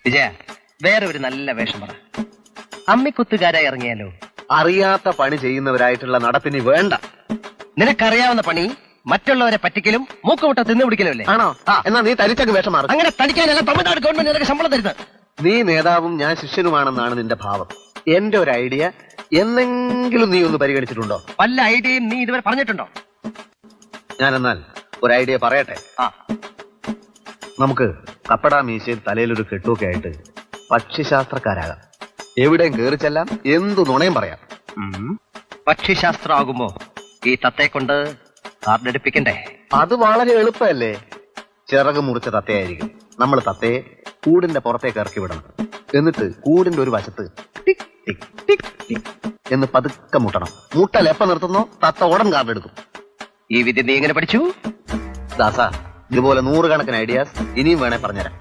വിജയ, വേറെ ഒരു നല്ല വേഷം പറ. അമ്മിക്കുത്തുകാരായി ഇറങ്ങിയാലോ? അറിയാത്ത പണി ചെയ്യുന്നവരായിട്ടുള്ള നടപ്പിനി വേണ്ട. നിനക്കറിയാവുന്ന പണി മറ്റുള്ളവരെ പറ്റിക്കലും മൂക്കുമുട്ട തിന്നുപിടിക്കലും അല്ലേ? ആണോ? എന്നാ നീ തരിച്ചൊക്കെ വേഷം മാറും. അങ്ങനെ തടിക്കാനല്ല തമിഴ്നാട് ഗവൺമെന്റ് നിനക്ക് ശമ്പളം തരുന്നത്. നീ നേതാവും ഞാൻ ശിഷ്യനുമാണെന്നാണ് നിന്റെ ഭാവം. എന്റെ ഒരു ഐഡിയ എന്നെങ്കിലും നീ ഒന്ന് പരിഗണിച്ചിട്ടുണ്ടോ? വല്ല ഐഡിയയും നീ ഇതുവരെ പറഞ്ഞിട്ടുണ്ടോ? ഞാനെന്നാൽ ഒരു ഐഡിയ പറയട്ടെ. നമുക്ക് കപ്പട മീശയിൽ തലയിലൊരു കെട്ടുമൊക്കെ ആയിട്ട് പക്ഷിശാസ്ത്രക്കാരാകാം. എവിടെയും കയറി ചെല്ലാം, എന്തു നുണയും പറയാം. പക്ഷിശാസ്ത്രം ആകുമ്പോ ഈ തത്തയെ കൊണ്ട് കാർഡെടുപ്പിക്കണ്ടേ? അത് വളരെ എളുപ്പമല്ലേ. ചിറക് മുറിച്ച തത്തയായിരിക്കും. നമ്മൾ തത്തയെ കൂടിന്റെ പുറത്തേക്ക് ഇറക്കി വിടണം. എന്നിട്ട് കൂടിന്റെ ഒരു വശത്ത് ടിക് ടിക് ടിക് ടിക് എന്ന് പതുക്കെ മുട്ടണം. മുട്ടൽ എപ്പ നിർത്തുന്നോ തത്ത ഉടൻ കാർഡെടുക്കും. ഈ വിദ്യ നീ എങ്ങനെ പഠിച്ചു? ദാസ, ഇതുപോലെ 100 കണക്കിന് ഐഡിയാസ് ഇനിയും വേണേ പറഞ്ഞുതരാം.